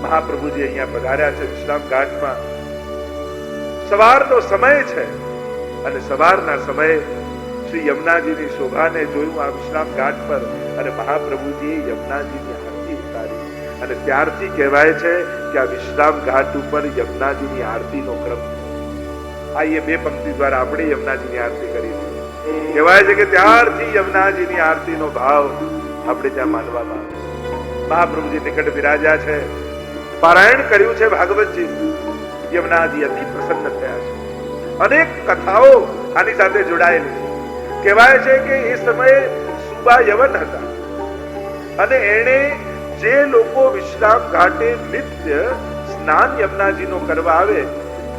મહાપ્રભુજી અહીંયા પધાર્યા છે વિશ્રામ ઘાટમાં. સવારનો સમય છે અને સવારના સમયે શ્રી યમુનાજીની શોભાને જોયું આ વિશ્રામ ઘાટ પર અને મહાપ્રભુજીએ યમુનાજીની આરતી ઉતારી. અને ત્યારથી કહેવાય છે કે આ વિશ્રામ ઘાટ ઉપર યમુનાજીની આરતીનો ક્રમ. આ એ બે પંક્તિ દ્વારા આપણે યમુનાજીની આરતી કરી છે. કહેવાય છે કે ત્યારથી યમુનાજીની આરતીનો ભાવ આપણે ત્યાં માનવામાં આવે. મહાપ્રભુજી નિકટ બિરાજ્યા છે, પારાયણ કર્યું છે ભાગવતજી. યમુનાજી અતિ પ્રસન્ન થયા છે. અનેક કથાઓ આની સાથે જોડાયેલી છે. કહેવાય છે કે એ સમયે સુબા યવન હતા અને એને જે લોકો વિશ્રામ ઘાટે નિત્ય સ્નાન યમુનાજીનો કરવા આવે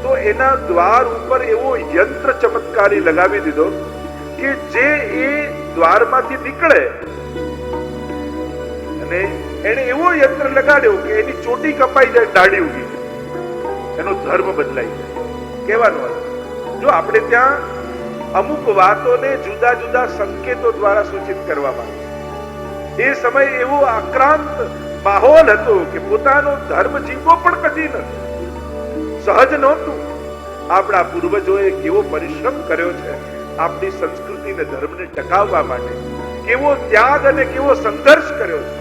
તો એના દ્વાર ઉપર એવો યંત્ર ચમત્કારી લગાવી દીધો કે જે એ દ્વારમાંથી નીકળે અને એને એવો યંત્ર લગાડ્યો કે એની ચોટી કપાઈ જાય, દાઢી ઉગી જાય, એનો ધર્મ બદલાઈ જાય. કહેવાનો અર્થ, જો આપણે ત્યાં અમુક વાતોને જુદા જુદા સંકેતો દ્વારા સૂચિત કરવામાં આવે. એ સમય એવો આક્રાંત માહોલ હતો કે પોતાનો ધર્મ જીવવો પણ કઠિન હતો, સહજ નહોતું. આપણા પૂર્વજોએ કેવો પરિશ્રમ કર્યો છે આપણી સંસ્કૃતિને ધર્મને ટકાવવા માટે, કેવો ત્યાગ અને કેવો સંઘર્ષ કર્યો છે.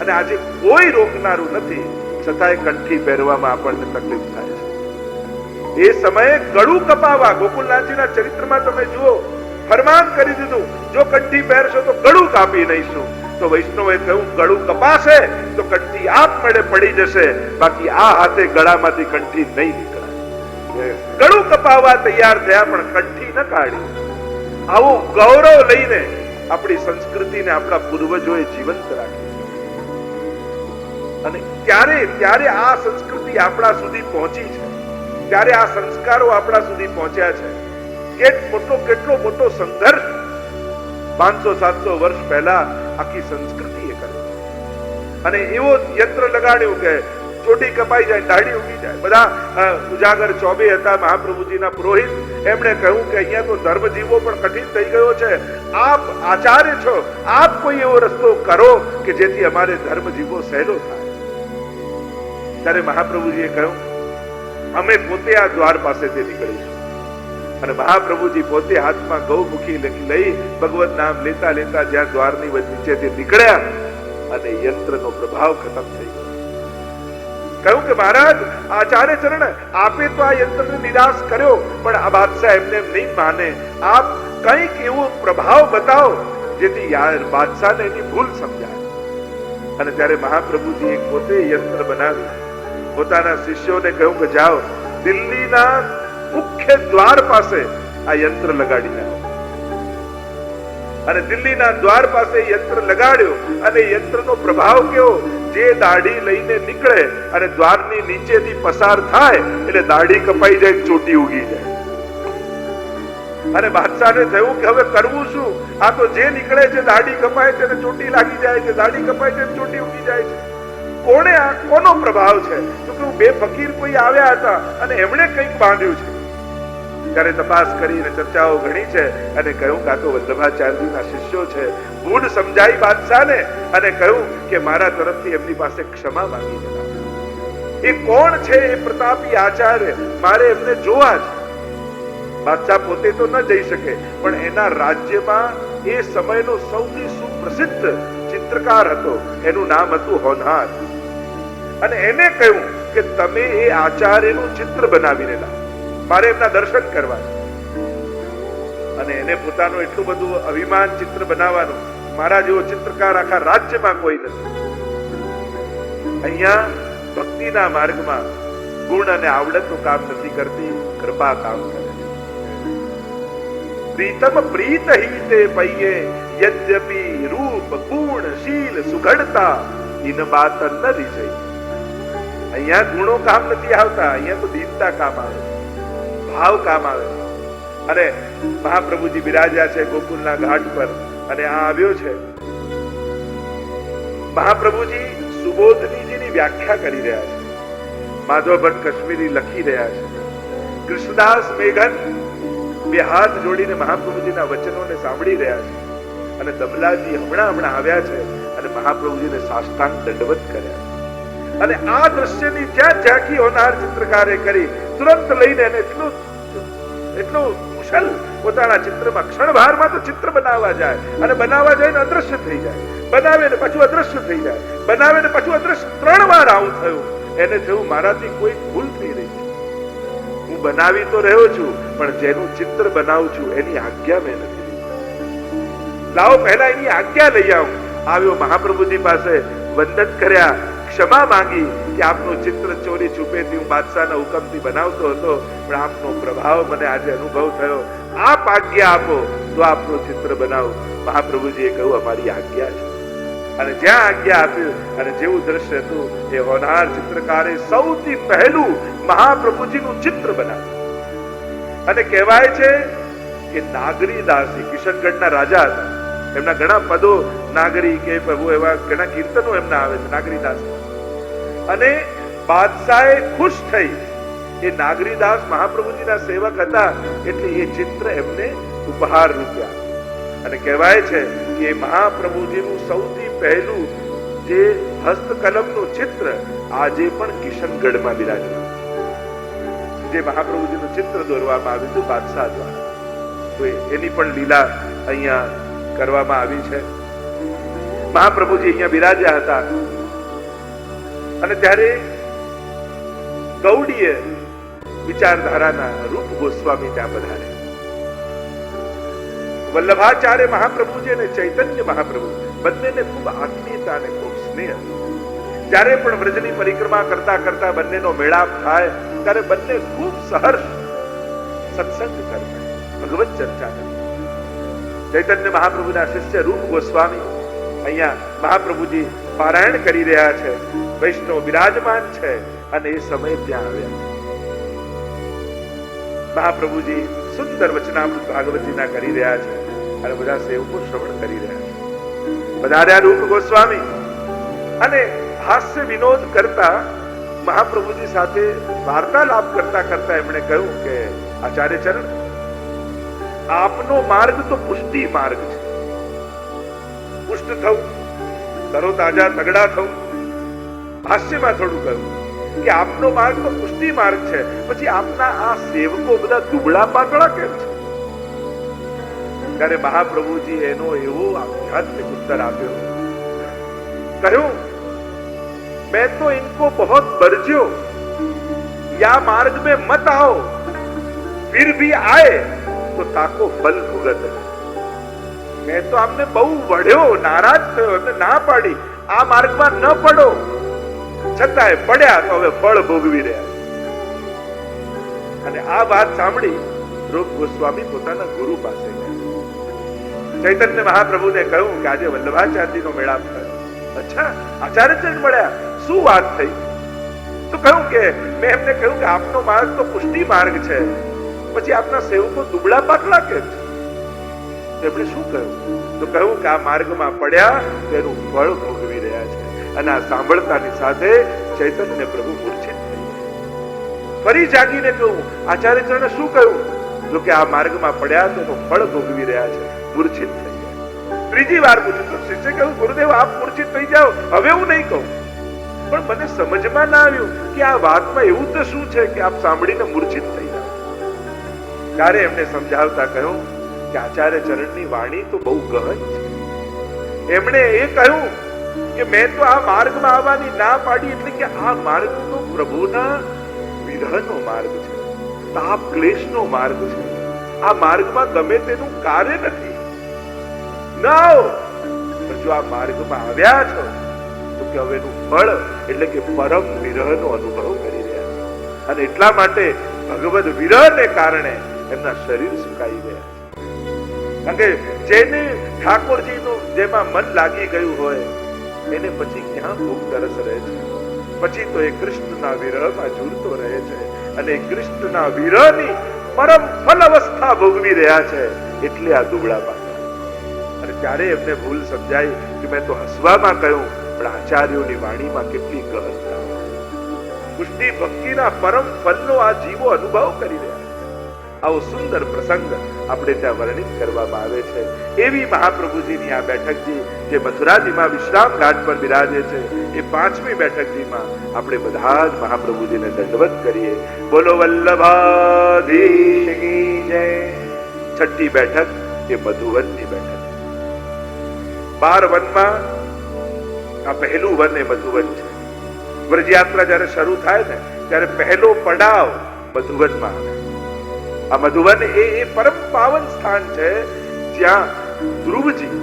અને આજે કોઈ રોકનારું નથી, છતાંય કંઠી પહેરવામાં આપણને તકલીફ થાય છે. એ સમયે ગળું કપાવા, ગોકુલનાથજીના ચરિત્રમાં તમે જુઓ, ફરમાન કરી દીધું, જો કંઠી પહેરશો તો ગળું કાપી નહીશું. તો વૈષ્ણવે કહ્યું, ગળું કપાશે તો કંઠી આપમેળે પડી જશે, બાકી આ હાથે ગળામાંથી કંઠી નહીં નીકળે. ગળું કપાવવા તૈયાર થયા પણ કંઠી ન કાઢી. આવું ગૌરવ લઈને આપણી સંસ્કૃતિને આપણા પૂર્વજોએ જીવંત રાખી. અને ત્યારે આ સંસ્કૃતિ આપણા સુધી પહોંચી છે, ત્યારે આ સંસ્કારો આપણા સુધી પહોંચ્યા છે. કેટલો મોટો સંઘર્ષ 500-700 વર્ષ પહેલા આખી સંસ્કૃતિએ કર્યો. અને એવો યંત્ર લગાડ્યું કે ચોટી કપાઈ જાય, દાઢી ઉગી જાય. બધા ઉજાગર ચોબે હતા મહાપ્રભુજીના પુરોહિત, એમણે કહ્યું કે અહીંયા તો ધર્મ જીવવો પણ કઠિન થઈ ગયો છે, આપ આચાર્ય છો, આપ કોઈ એવો રસ્તો કરો કે જેથી અમારે ધર્મ જીવવો સહેલો થાય. ત્યારે મહાપ્રભુજીએ કહ્યું, અમે પોતે આ દ્વાર પાસેથી નીકળીશું. અને મહાપ્રભુજી પોતે હાથમાં ગૌમુખી લઈ ભગવત નામ લેતા લેતા જ્યાં દ્વારની નીચેથી નીકળ્યા અને યંત્રનો પ્રભાવ ખતમ થઈ ગયો. કહ્યું કે મહારાજ, આચાર્ય ચરણ, આપે તો આ યંત્રને નિરાશ કર્યો, પણ આ બાદશાહ એમને નહીં માને. આપ કંઈક એવો પ્રભાવ બતાવો જેથી બાદશાહને એની ભૂલ સમજાય. અને ત્યારે મહાપ્રભુજીએ પોતે યંત્ર બનાવ્યું. પોતાના શિષ્યોને કહ્યું કે જાઓ, દિલ્હીના મુખ્ય દ્વાર પાસે આ યંત્ર લગાડી નાખો. અને દિલ્હીના દ્વાર પાસે યંત્ર લગાડ્યો અને યંત્રનો પ્રભાવ કેવો, જે દાઢી લઈને નીકળે અને દ્વારની નીચેથી પસાર થાય એટલે દાઢી કપાઈ જાય, ચોટી ઉગી જાય. અને બાદશાહને થયું કે હવે કરવું શું? આ તો જે નીકળે છે દાઢી કપાય છે અને ચોટી લાગી જાય છે, દાઢી કપાય છે, ચોટી ઉગી જાય છે. કોનો પ્રભાવ છે? તો કે બે ફકીર કોઈ આવ્યા હતા અને એમણે કંઈક બાંધ્યું છે. ત્યારે તપાસ કરીને ચર્ચાઓ ઘણી છે અને કહ્યું કે આ તો વલ્લભાચાર્યજીના શિષ્યો છે. ભૂલ સમજાઈ બાદશાહને અને કહ્યું કે મારા તરફથી એમની પાસે ક્ષમા માંગી દેવા. એ કોણ છે? એ પ્રતાપી આચાર્ય, મારે એમને જોવા છે. બાદશાહ પોતે તો ન જઈ શકે, પણ એના રાજ્યમાં એ સમયનો સૌથી સુપ્રસિદ્ધ ચિત્રકાર હતો, એનું નામ હતું હોનહાર. અને એને કહ્યું કે તમે એ આચાર્યનું ચિત્ર બનાવીને લાવો, મારે એમના દર્શન કરવા છે. અને એને પોતાનું એટલું બધું અભિમાન ચિત્ર બનાવવાનું, મારા જેવો ચિત્રકાર આખા રાજ્યમાં કોઈ નથી. અહીંયા ભક્તિના માર્ગમાં ગુણ અને આવડતનું કામ નથી કરતી, કૃપા કામ કરે છે. પ્રીતમ પ્રીત હી તે પૈયે યદ્યપિ રૂપ ગુણ શીલ સુઘડતા ઇન બાત ન રીજઈ. અહીંયા ગુણો કામ નથી આવતા, અહીંયા તો દીનતા કામ આવે, ભાવ કામ આવે. અને મહાપ્રભુજી બિરાજ્યા છે ગોકુલના ઘાટ પર અને આ આવ્યો છે. મહાપ્રભુજી સુબોધનીજીની વ્યાખ્યા કરી રહ્યા છે. માધવ ભટ્ટ કાશ્મીરી લખી રહ્યા છે. કૃષ્ણદાસ મેઘન બે હાથ જોડીને મહાપ્રભુજીના વચનોને સાંભળી રહ્યા છે. અને દમલાજી હમણાં આવ્યા છે અને મહાપ્રભુજીને સાષ્ટાંગ દંડવત કર્યા છે. અને આ દ્રશ્યની જ્યાં ઝાંખી હોનાર ચિત્રકારે કરી, તુરંત લઈને એને એટલું કુશલ પોતાના ચિત્રમાં ક્ષણભારમાં તો ચિત્ર બનાવવા જાય, અને બનાવવા જાય ને અદ્રશ્ય થઈ જાય, બનાવે ને પાછું અદ્રશ્ય થઈ જાય, બનાવે ને પાછું અદ્રશ્ય. 3 વાર આવું થયું. એને થયું મારાથી કોઈ ભૂલ થઈ રહી છે. હું બનાવી તો રહ્યો છું, પણ જેનું ચિત્ર બનાવું છું એની આજ્ઞા મેં નથી લીધી. લાવો પહેલા એની આજ્ઞા લઈ આવું. આવ્યો મહાપ્રભુજી પાસે, વંદન કર્યા, ક્ષમા માંગી કે આપનું ચિત્ર ચોરી છુપેથી હું બાદશાહના હુકમથી બનાવતો હતો, પણ આપનો પ્રભાવ મને આજે અનુભવ થયો. આપ આજ્ઞા આપો તો આપનું ચિત્ર બનાવું. મહાપ્રભુજીએ કહ્યું અમારી આજ્ઞા છે. અને જ્યાં આજ્ઞા આપ્યું અને જેવું દ્રશ્ય હતું એ હોનાર ચિત્રકારે સૌથી પહેલું મહાપ્રભુજીનું ચિત્ર બનાવ્યું. અને કહેવાય છે કે નાગરીદાસી કિશનગઢના રાજા હતા. એમના ઘણા પદો નાગરી કે પ્રભુ એવા ઘણા કીર્તનો એમના આવે છે નાગરીદાસ. અને બાદશાહે ખુશ થઈ. એ નાગરીદાસ મહાપ્રભુજીના સેવક હતા એટલે એ ચિત્ર એમને ઉપહાર રૂપ્યા. અને કહેવાય છે કે મહાપ્રભુજીનું સૌથી પહેલું જે હસ્તકલમનું ચિત્ર આજે પણ કિશનગઢમાં બિરાજમાન. જે મહાપ્રભુજીનું ચિત્ર દોરવામાં આવ્યું હતું બાદશાહ દ્વારા, તો એની પણ લીલા અહીંયા કરવામાં આવી છે. મહાપ્રભુજી અહીંયા બિરાજ્યા હતા અને ત્યારે ગૌડીય વિચારધારાના રૂપ ગોસ્વામી ત્યાં પધાર્યા. વલ્લભાચાર્ય મહાપ્રભુજી અને ચૈતન્ય મહાપ્રભુ બંનેને ખૂબ આત્મીયતા અને ખૂબ સ્નેહ. જ્યારે પણ વ્રજની પરિક્રમા કરતા કરતા બંનેનો મેળાપ થાય ત્યારે બંને ખૂબ સહર્ષ સત્સંગ કરતા, ભગવત ચર્ચા કરતા. ચૈતન્ય મહાપ્રભુના શિષ્ય રૂપ ગોસ્વામી અહીંયા મહાપ્રભુજી પારાયણ કરી રહ્યા છે, વૈષ્ણવ બિરાજમાન છે અને એ સમય ત્યાં આવ્યા છે. મહાપ્રભુજી સુંદર વચનામૃત ભાગવતીના કરી રહ્યા છે અને બધા સેવકો શ્રવણ કરી રહ્યા છે. પધાર્યા રૂપ ગોસ્વામી અને હાસ્ય વિનોદ કરતા મહાપ્રભુજી સાથે વાર્તાલાપ કરતા કરતા એમણે કહ્યું કે આચાર્ય ચરણ, આપનો માર્ગ તો પુષ્ટિ માર્ગ છે. પુષ્ટ થવું, તરોતાજા તગડા થવું. હાસ્યમાં થોડું કહ્યું કે આપનો માર્ગ તો પુષ્ટિ માર્ગ છે, પછી આપના આ સેવકો બધા દુબળા પાતળા કેમ છે? ત્યારે મહાપ્રભુજી એનો એવો આધ્યાત્મિક ઉત્તર આપ્યો. કહ્યું, मैं तो इनको बहुत बरज्यो, या मार्ग में मत आओ, फिर भी आए तो ताको फल भुगत. मैं तो आपने બહુ વઢ્યો, નારાજ થયો, એમને ના પાડી આ માર્ગમાં ન પડો, છતાંય પડ્યા તો હવે ફળ ભોગવી રહ્યા. અને આ વાત સાંભળી રૂપ ગોસ્વામી પોતાના ગુરુ પાસે ગયા. ચૈતન્ય મહાપ્રભુને કહ્યું કે આજે વલ્લભાચાર્યજીનો મેળાપ થયો. અચ્છા, આચાર્યચરણ મળ્યા, શું વાત થઈ? તો કહ્યું કે મેં એમને કહ્યું કે આપનો માર્ગ તો પુષ્ટિ માર્ગ છે, પછી આપના સેવકો દુબળા પાતળા કેમ છે? એમણે શું કહ્યું? તો કહ્યું કે આ માર્ગમાં પડ્યા તેનું ફળ ભોગવી રહ્યા છે. અને આ સાંભળતાની સાથે ચૈતન્ય પ્રભુ મૂર્છિત થઈ. ફરી જાગીને કહ્યું, આચાર્યચરણે શું કહ્યું? જો કે આ માર્ગમાં પડ્યા તેનું ફળ ભોગવી રહ્યા છે. મૂર્છિત થઈ ગયા. ત્રીજી વાર પૂછ્યું તો શિષ્ય કહ્યું, ગુરુદેવ આપ મૂર્છિત થઈ જાઓ, હવે હું નહીં કહું. પણ મને સમજમાં ના આવ્યું કે આ વાતમાં એવું તો શું છે કે આપ સાંભળીને મૂર્છિત થઈ જાઓ. ત્યારે એમને સમજાવતા કહ્યું કે આચાર્ય ચરણની વાણી તો બહુ ગહન છે. એમણે એ કહ્યું કે મેં તો આ માર્ગમાં આવવાની ના પાડી એટલે કે આ માર્ગ તો પ્રભુના વિરહનો માર્ગ છે, તાપ ક્લેશનો માર્ગ છે. આ માર્ગમાં ગમે તેનું કાર્ય નથી. ના આવો. પણ જો આ માર્ગમાં આવ્યા છો તો કે હવેનું ફળ એટલે કે પરમ વિરહનો અનુભવ કરી રહ્યા છે. અને એટલા માટે ભગવદ વિરહને કારણે એમના શરીર સુકાઈ ગયા. કારણ કે જેને ઠાકોરજીનું જેમાં મન લાગી ગયું હોય એને પછી ક્યાં ભૂખ તરસ રહે છે? પછી તો એ કૃષ્ણના વિરહમાં ઝૂલતો રહે છે અને કૃષ્ણના વિરહની પરમ ફલ અવસ્થા ભોગવી રહ્યા છે. એટલે આ દુબળા પાતળા. અને ત્યારે એમને ભૂલ સમજાય કે મેં તો હસવામાં કહ્યું, પણ આચાર્યોની વાણીમાં કેટલી ગહનતા. પુષ્ટિ ભક્તિના પરમ ફલનો આ જીવો અનુભવ કરી રહ્યા છે. આવો સુંદર પ્રસંગ આપણે ત્યાં વર્ણિત કરવામાં આવે છે. એવી મહાપ્રભુજીની આ બેઠકજી જે મથુરાજીમાં વિશ્રામ ઘાટ પર બિરાજે છે, એ 5મી બેઠકજીમાં આપણે બધા જ મહાપ્રભુજીને દંડવત કરીએ. બોલો વલ્લભાધીશ કી જય. 6ઠ્ઠી બેઠક એ મધુવનની બેઠક. 12 વનમાં આ પહેલું વન એ મધુવન છે. વ્રજયાત્રા જયારે શરૂ થાય ને ત્યારે પહેલો પડાવ મધુવનમાં આવે. આ મધુવન એ પરમ પાવન સ્થાન છે જ્યાં ધ્રુવજી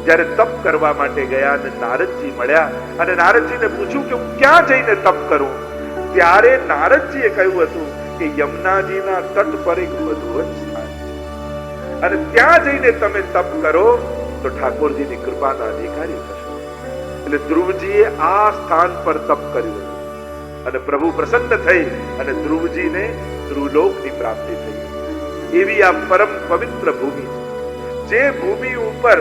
જયારે તપ કરવા માટે ગયા અને નારદજી મળ્યા અને નારદજીને પૂછ્યું કે હું ક્યાં જઈને તપ કરું, ત્યારે નારદજીએ કહ્યું હતું કે યમુનાજીના તટ પર એક મધુવન સ્થાન છે અને ત્યાં જઈને તમે તપ કરો તો ઠાકોરજીની કૃપાના અધિકારી થશો. એટલે ધ્રુવજીએ આ સ્થાન પર તપ કર્યું અને પ્રભુ પ્રસન્ન થઈ અને ધ્રુવજીને ધ્રુવલોકની પ્રાપ્તિ થઈ. એવી આ પરમ પવિત્ર ભૂમિ છે. જે ભૂમિ ઉપર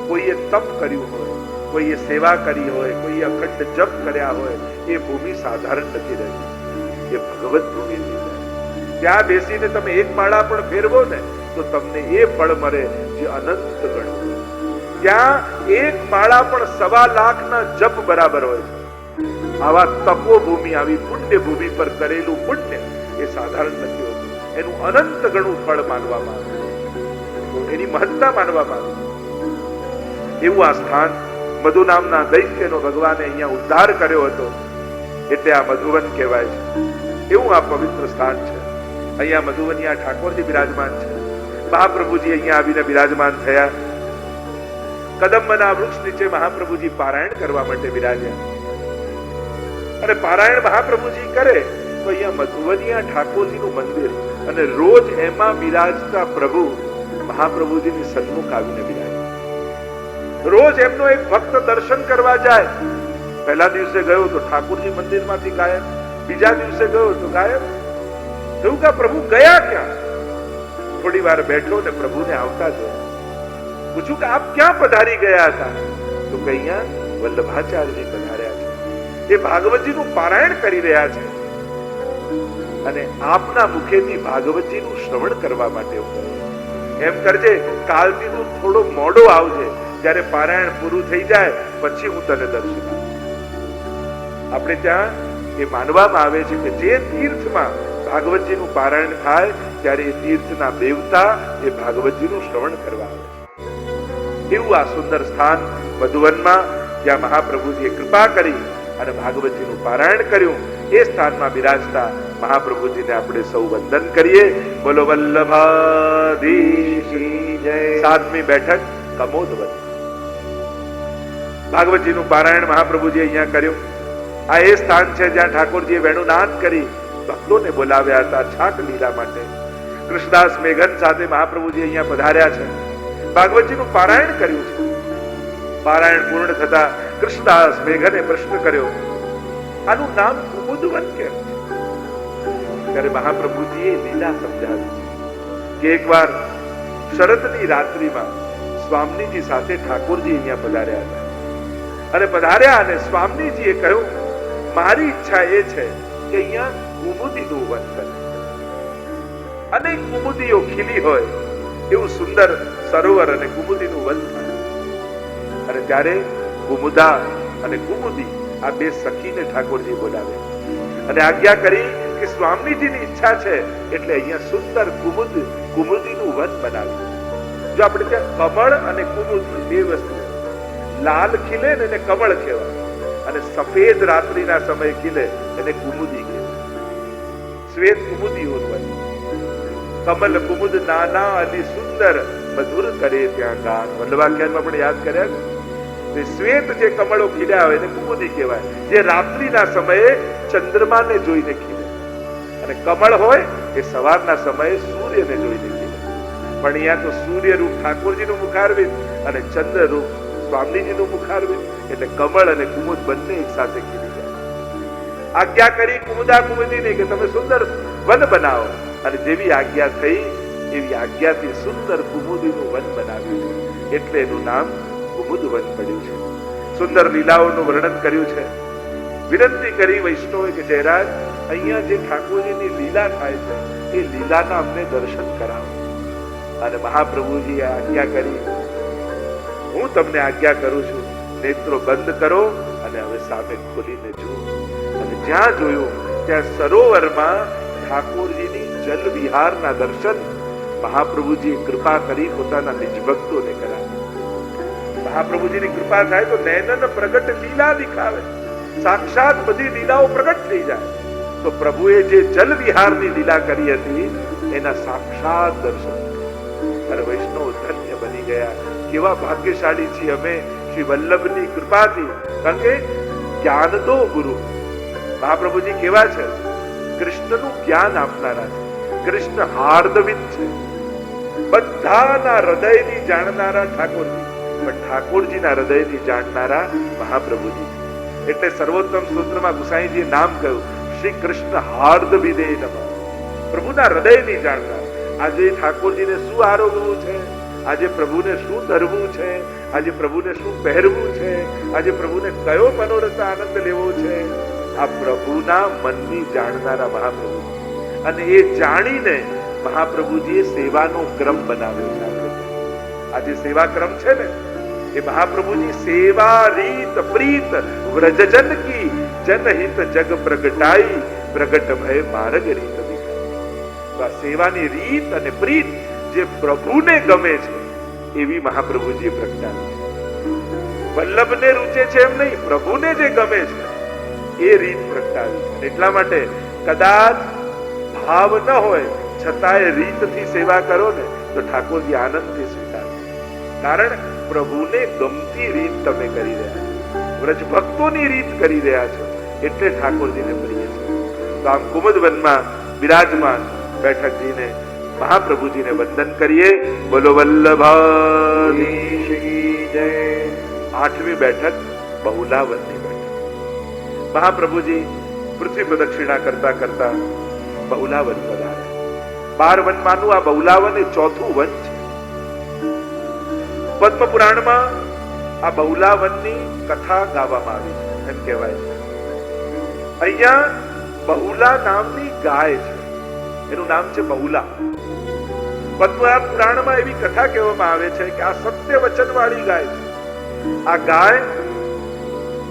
કોઈએ તપ કર્યું હોય, કોઈએ સેવા કરી હોય, કોઈએ અખંડ જપ કર્યા હોય, એ ભૂમિ સાધારણ નથી રહેતી, એ ભગવત ભૂમિ છે. ત્યાં બેસીને તમે એક માળા પણ ફેરવો ને તો તમને એ ફળ મળે જે અનંત ગણું. ત્યાં એક માળા પણ 1.25 લાખના જપ બરાબર હોય છે. આવા તપોભૂમિ, આવી પુણ્ય ભૂમિ પર કરેલું પુણ્ય એ સાધારણ નથી હોતું. એનું અનંત ગણું ફળ માનવામાં આવે, એની મહત્તા માનવામાં આવે. એવું આ સ્થાન મધુ નામના દૈત્યનો ભગવાને અહીંયા ઉદ્ધાર કર્યો હતો એટલે આ મધુવન કહેવાય છે. એવું આ પવિત્ર સ્થાન છે. અહીંયા મધુવનિયા ઠાકોરજી બિરાજમાન છે. મહાપ્રભુજી અહીંયા આવીને બિરાજમાન થયા. કદંબના વૃક્ષ નીચે મહાપ્રભુજી પારાયણ કરવા માટે બિરાજ્યા અને પારાયણ મહાપ્રભુજી કરે તો અહીંયા મધુવનિયા ઠાકોરજીનું મંદિર અને રોજ એમાં બિરાજતા પ્રભુ મહાપ્રભુજીની સન્મુખ આવીને બિરાજે. રોજ એમનો એક ભક્ત દર્શન કરવા જાય. પહેલા દિવસે ગયો તો ઠાકોરજી મંદિરમાંથી ગાયબ, બીજા દિવસે ગયો તો ગાયબ. થયું કે પ્રભુ ગયા ક્યાં? થોડી વાર બેઠો ને પ્રભુને આવતા જોયા. પૂછ્યું કે આપ ક્યાં પધારી ગયા હતા? તો કે અહીંયા વલ્લભાચાર્યજી પધાર્યા છે, એ ભાગવતજીનું પારાયણ કરી રહ્યા છે અને આપના મુખેથી ભાગવતજીનું શ્રવણ કરવા માટે હું ગયો. એમ કરજે, કાલથી તું થોડો મોડો આવજે, જ્યારે પારાયણ પૂરું થઈ જાય પછી હું તને દર્શન આપું. આપણે ત્યાં એ માનવામાં આવે છે કે જે તીર્થમાં ભાગવતજીનું પારાયણ થાય ત્યારે એ તીર્થના દેવતા એ ભાગવતજીનું શ્રવણ કરવા આવે છે. એવું આ સુંદર સ્થાન મધુવનમાં જ્યાં મહાપ્રભુજીએ કૃપા કરી અને ભાગવતજીનું પારાયણ કર્યું, એ સ્થાનમાં બિરાજતા મહાપ્રભુજીને આપણે સૌ વંદન કરીએ. બોલો વલ્લભાધીશ જય. 7મી બેઠક કમોદવન. ભાગવતજીનું પારાયણ મહાપ્રભુજી અહીંયા કર્યું. આ એ સ્થાન છે જ્યાં ઠાકોરજીએ વેણુનાદ કરી ભક્તોને બોલાવ્યા હતા છાક લીલા માટે. કૃષ્ણદાસ મેઘન સાથે મહાપ્રભુજી અહીંયા પધાર્યા છે, ભાગવતજીનું પારાયણ કર્યું છે. પારાયણ પૂર્ણ થતા કૃષ્ણદાસ મેઘને પ્રશ્ન કર્યો, આનું નામ કુમુદવન કેમ છે? ત્યારે મહાપ્રભુજીએ લીલા સમજાવી કે એકવાર શરદની રાત્રિમાં સ્વામીજી સાથે ઠાકોરજી અહીંયા પધાર્યા હતા અને પધાર્યા અને સ્વામીજીએ કહ્યું, મારી ઈચ્છા એ છે કે અહીંયા કુમુદીનું વન બને, અનેક કુમુદીઓ ખીલી હોય એવું સુંદર સરોવર અને કુમુદીનું વન થાય. અને ત્યારે કુમુદા અને કુમુદી આ બે સખીને ઠાકોરજી બોલાવ્યા અને આજ્ઞા કરી કે સ્વામીજીની ઈચ્છા છે એટલે અહીંયા સુંદર કુમુદીનું વન બનાવ્યું. જો આપણે ત્યાં કમળ અને કુમુદ બે વસ્તુ, લાલ ખીલે ને એને કમળ કહેવાય અને સફેદ રાત્રિના સમય ખીલે એને કુમુદી કહેવાય. શ્વેત કુમુદીઓ વન, કમલ કુમુદ નાના અતિ સુંદર મધુર કરે ત્યાં ગાન. વલ્લભાખ્યાનમાં પણ યાદ કર્યા છે, શ્વેત જે કમળો ખીલ્યા હોય એને કુમુદી કહેવાય, જે રાત્રિના સમયે ચંદ્રમાને જોઈને ખીલે, અને કમળ હોય એ સવારના સમયે સૂર્યને જોઈને ખીલે. પણ અહીંયા તો સૂર્ય રૂપ ઠાકોરજીનું મુખારવિંદ અને ચંદ્ર રૂપ સ્વામીજીનું મુખારવિંદ, એટલે કમળ અને કુમુદ બંને એક સાથે ખીલી જાય. આજ્ઞા કરી કુમુદા કુમુદીને કે તમે સુંદર વન બનાવો, અને જેવી આજ્ઞા થઈ એવી આજ્ઞાથી સુંદર કુમુદીનું વન બનાવ્યું છે, એટલે એનું નામ કુમુદ વન પડ્યું છે. સુંદર લીલાઓનું વર્ણન કર્યું છે. વિનંતી કરી વૈષ્ણવે કે જયરાજ, અહીંયા જે ઠાકોરજીની લીલા થાય છે એ લીલાના અમને દર્શન કરાવો. અને મહાપ્રભુજીએ આજ્ઞા કરી, હું તમને આજ્ઞા કરું છું, નેત્રો બંધ કરો અને હવે સામે ખોલીને જુઓ. અને જ્યાં જોયું ત્યાં સરોવરમાં ઠાકોરજીની જલ વિહારના દર્શન મહાપ્રભુજીએ કૃપા કરી પોતાના નિજ ભક્તોને કરાવી. મહાપ્રભુજીની કૃપા થાય તો નૈનન પ્રગટ લીલા દિખાવે, સાક્ષાત બધી લીલાઓ પ્રગટ થઈ જાય. તો પ્રભુએ જે જલ વિહારની લીલા કરી હતી એના સાક્ષાત દર્શન અને વૈષ્ણવ ધન્ય બની ગયા. કેવા ભાગ્યશાળી છીએ અમે શ્રી વલ્લભની કૃપાથી. કારણ કે જ્ઞાન દો ગુરુ. મહાપ્રભુજી કેવા છે? કૃષ્ણનું જ્ઞાન આપનારા છે. કૃષ્ણ હાર્દવિદ છે, બધાના હૃદયની જાણનારા ઠાકોરજી, પણ ઠાકોરજીના હૃદયની જાણનારા મહાપ્રભુજી છે. એટલે સર્વોત્તમ સ્તોત્રમાં ગુસાઈજીએ નામ કહ્યું, શ્રી કૃષ્ણ હાર્દવિદે નમઃ. પ્રભુના હૃદયની જાણનાર. આજે ઠાકોરજીને શું આરોગવું છે, આજે પ્રભુને શું ધરવું છે, આજે પ્રભુને શું પહેરવું છે, આજે પ્રભુને કયો મનોરથ આનંદ લેવો છે, આ પ્રભુના મનની જાણનારા મહાપ્રભુ. અને એ જાણીને મહાપ્રભુજીએ સેવાનો ક્રમ બનાવ્યો છે. આજે સેવા ક્રમ છે ને એ મહાપ્રભુજી સેવા રીત પ્રીત વ્રજજન કી જનહિત જગ પ્રગટાઈ પ્રગટ ભય માર્ગ રીત દિખાઈ. આ સેવાની રીત અને પ્રીત જે પ્રભુને ગમે છે એવી મહાપ્રભુજીએ પ્રગટાવી છે. વલ્લભને રૂચે છે એમ નહીં, પ્રભુને જે ગમે છે એ રીત પ્રગટાવી છે. એટલા માટે કદાચ ભાવ ન હોય છતાંય રીતથી સેવા કરો ને તો ઠાકોરજી આનંદથી સ્વીકારે. કારણ પ્રભુને ગમતી રીત તમે કરી રહ્યા છો, વ્રજ ભક્તોની રીત કરી રહ્યા છો, એટલે ઠાકોરજીને પ્રિય છે. તો આમ કુમુદવનમાં બિરાજમાન બેઠકજીને મહાપ્રભુજીને વંદન કરીએ. બોલો વલ્લભાધીશ કી જય. 8મી બેઠક બહુલાવનની બેઠક. મહાપ્રભુજી પૃથ્વી પ્રદક્ષિણા કરતા કરતા બહુલાવન પધાર્યા. 12 વનમાંનું આ બહુલાવન એ 4થું વન છે. પદ્મ પુરાણમાં આ બહુલાવનની કથા ગાવામાં આવી છે એમ કહેવાય છે. અહીંયા બહુલા નામની ગાય છે, એનું નામ છે બહુલા. પદ્મ પુરાણમાં એવી કથા કહેવામાં આવે છે કે આ સત્ય વચન વાળી ગાય છે. આ ગાય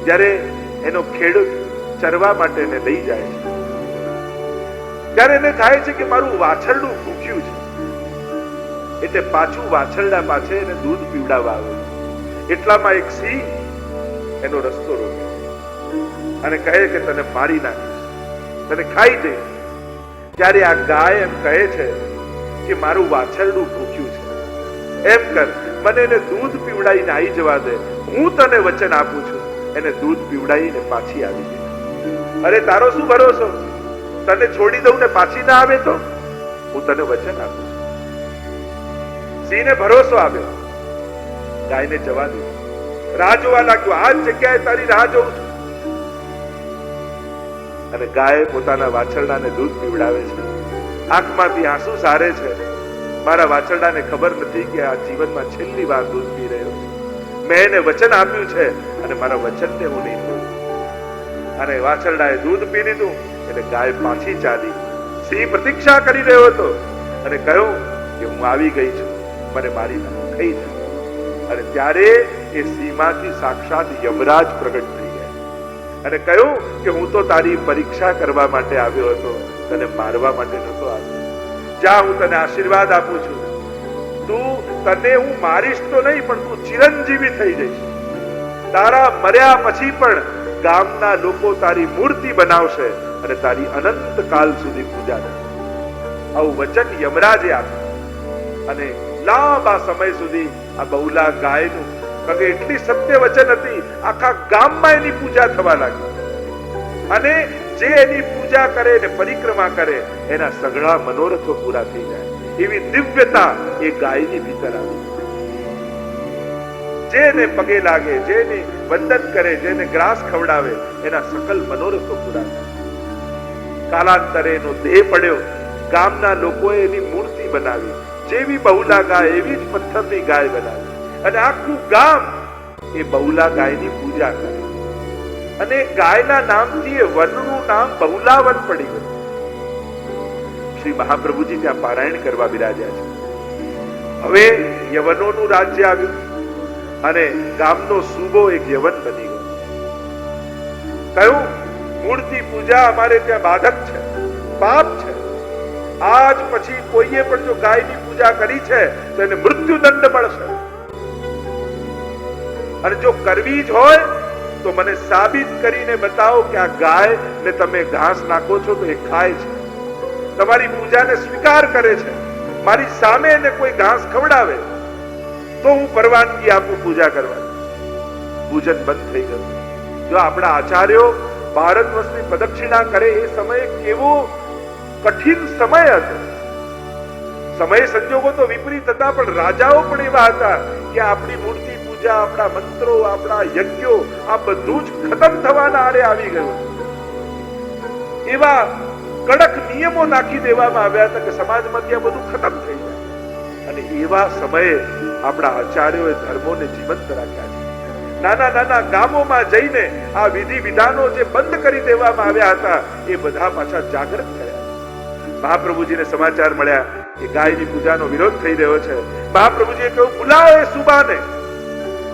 જ્યારે એનો ખેડૂત ચરવા માટે એને લઈ જાય છે ત્યારે એને થાય છે કે મારું વાછરડું ભૂખ્યું છે, એટલે પાછું વાછરડા પાછે એને દૂધ પીવડાવવા આવે. એટલામાં એક સિંહ એનો રસ્તો રોકે અને કહે કે તને મારી નાખીશ, તને ખાઈ જઈશ. ત્યારે આ ગાય એમ કહે છે કે મારું વાછરડું ભૂખ્યું છે, એમ કર મને એને દૂધ પીવડાવીને આવી જવા દે, હું તને વચન આપું છું એને દૂધ પીવડાવીને પાછી આવી જઈશ. અરે તારો શું ભરોસો, તને છોડી દઉં ને પાછી ના આવે તો? હું તને વચન આપું છું. સિંહને ભરોસો આવ્યો, ગાયને જવા દે. રાહ જોવા લાગ્યો, આ જ જગ્યાએ તારી રાહ જોઉં છું. અને ગાય પોતાના વાછરડાને દૂધ પીવડાવે છે. આંખમાંથી આંસુ સારે છે. મારા વાછરડાને ખબર નથી કે આ જીવનમાં છેલ્લી વાર દૂધ પી રહ્યો છે. મેં એને વચન આપ્યું છે અને મારા વચનને હું નહીં તોડું. અને વાછરડાએ દૂધ પી લીધું એટલે ગાય પાછી ચાલી. સિંહ પ્રતીક્ષા કરી રહ્યો હતો અને કહ્યું કે હું આવી ગઈ છું, મને મારી ખાઈ જાય. અને ત્યારે એ સિંહમાંથી સાક્ષાત યમરાજ પ્રગટ થઈ ગયા અને કહ્યું કે હું તો તારી પરીક્ષા કરવા માટે આવ્યો હતો, તને મારવા માટે નહોતો આવ્યો. જા, હું તને આશીર્વાદ આપું છું. તને હું મારીશ તો નહીં, પણ તું ચિરંજીવી થઈ જઈશ. તારા મર્યા પછી પણ ગામના લોકો તારી મૂર્તિ બનાવશે અને તારી અનંત કાલ સુધી પૂજા કરશે. આવું વચન યમરાજે આપ્યું. અને લાંબા સમય સુધી આ બહુલા ગાયનું, કારણ કે એટલી સત્ય વચન હતી, આખા ગામમાં એની પૂજા થવા લાગી. અને જે એની પૂજા કરે ને પરિક્રમા કરે એના સઘળા મનોરથો પૂરા થઈ જાય એવી દિવ્યતા એ ગાયની ભીતર આવી. જેને પગે લાગે, જેને વંદન કરે, જેને ગ્રાસ ખવડાવે એના સકલ મનોરથો પૂરા થાય. કાલાંતરે એનો દેહ પડ્યો. ગામના લોકોએ એની મૂર્તિ બનાવી. જેવી બહુલા ગાય એવી જ પથ્થરની ગાય બનાવી અને આખું ગામ એ બહુલા ગાયની પૂજા કરે. અને ગાયના નામથી એ વનનું નામ બહુલાવન પડી ગયું. શ્રી મહાપ્રભુજી ત્યાં પારાયણ કરવા બિરાજ્યા છે. હવે યવનોનું રાજ્ય આવ્યું અને ગામનો સૂબો એક યવન બની ગયો. કહ્યું મૂર્તિ પૂજા અમારે ત્યાં બાધક છે, પાપ છે. આજ પછી કોઈએ પણ જો ગાયની પૂજા કરી છે તો એને મૃત્યુદંડ મળશે. અને જો કરવી જ હોય તો મને સાબિત કરીને બતાવો કે આ ગાય ને તમે ઘાસ નાખો છો તો એ ખાય છે, તમારી પૂજાને સ્વીકાર કરે છે, મારી સામે એને કોઈ ઘાસ ખવડાવે તો હું પરવાનગી આપું પૂજા કરવાની. પૂજન બંધ થઈ ગયું. જો આપણા આચાર્યો ભારત વર્ષની પ્રદક્ષિણા કરે એ સમયે કેવો કઠિન સમય હતો. સમય સંજોગો તો વિપરીત હતા, પણ રાજાઓ પણ એવા હતા કે આપણી મૂર્તિ પૂજા, આપણા મંત્રો, આપણા યજ્ઞો આ બધું જ ખતમ થવાના આરે આવી ગયું. એવા કડક નિયમો નાખી દેવામાં આવ્યા હતા કે સમાજમાંથી આ બધું ખતમ થઈ જાય. અને એવા સમયે આપણા આચાર્યોએ ધર્મોને જીવંત રાખ્યા છે. નાના નાના ગામોમાં જઈને આ વિધિ વિધાનો જે બંધ કરી દેવામાં આવ્યા હતા એ બધા પાછા જાગૃત થયા. મહાપ્રભુજીને સમાચાર મળ્યા કે ગાયની પૂજાનો વિરોધ થઈ રહ્યો છે. મહાપ્રભુજીએ કહ્યું બોલાવો એ સુબાને,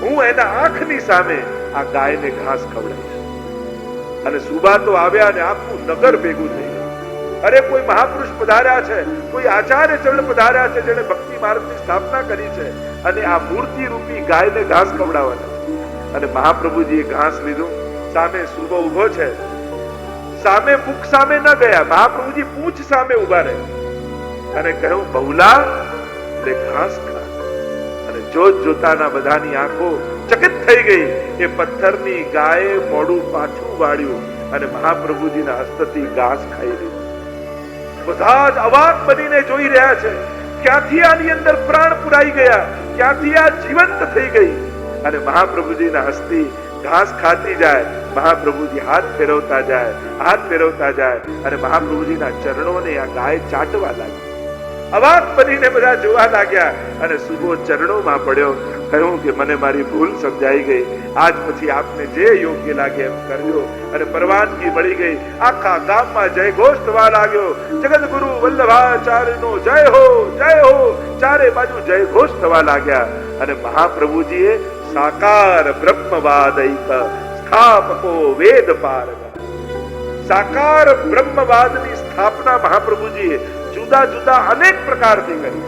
હું એના આંખની સામે આ ગાયને ઘાસ ખવડાવીશ. અને સુબા તો આવ્યા અને આખું નગર ભેગું થઈ ગયું. અરે કોઈ મહાપુરુષ પધાર્યા છે, કોઈ આચાર્ય ચરણ પધાર્યા છે જેણે ભક્તિ માર્ગની સ્થાપના કરી છે અને આ મૂર્તિ રૂપી ગાયને ઘાસ ખવડાવવાના. અને મહાપ્રભુજીએ ઘાસ લીધું. સામે સુબો ઉભો છે, સામે મુખ સામે ન ગયા, મહાપ્રભુજી પૂંછ સામે ઉભા રહ્યા અને કહ્યું બહુલા લે ઘાસ ખા. અને જોત જોતાના બધાની આંખો ચકિત થઈ ગઈ. એ પથ્થરની ગાયે મોઢું પાછું વાળ્યું અને મહાપ્રભુજીના હસ્તથી ઘાસ ખાઈ લીધું. બધા જ અવાક બનીને જોઈ રહ્યા છે, ક્યાંથી આની અંદર પ્રાણ પુરાઈ ગયા, ક્યાંથી આ જીવંત થઈ ગઈ. અને મહાપ્રભુજીના હસ્તી ઘાસ ખાતી જાય, મહાપ્રભુજી હાથ ફેરવતા જાય, હાથ ફેરવતા જાય અને મહાપ્રભુજીના ચરણોને આ ગાય ચાટવા લાગી. અવાક બનીને બધા જોવા લાગ્યા અને સુબો ચરણોમાં પડ્યો. કહ્યું કે મને મારી ભૂલ સમજાઈ ગઈ, આજ પછી આપને જે યોગ્ય લાગે એમ કરજો. અને પરવાનગી મળી ગઈ. આખા ગામમાં જય ઘોષ થવા લાગ્યો. જગતગુરુ વલ્લભાચાર્યનો જય હો, જય હો. ચારે બાજુ જય ઘોષ થવા લાગ્યા. અને મહાપ્રભુજીએ સાકાર બ્રહ્મવાદૈક સ્થાપકો વેદ પારગ, સાકાર બ્રહ્મવાદની સ્થાપના મહાપ્રભુજીએ જુદા જુદા અનેક પ્રકારથી કરી.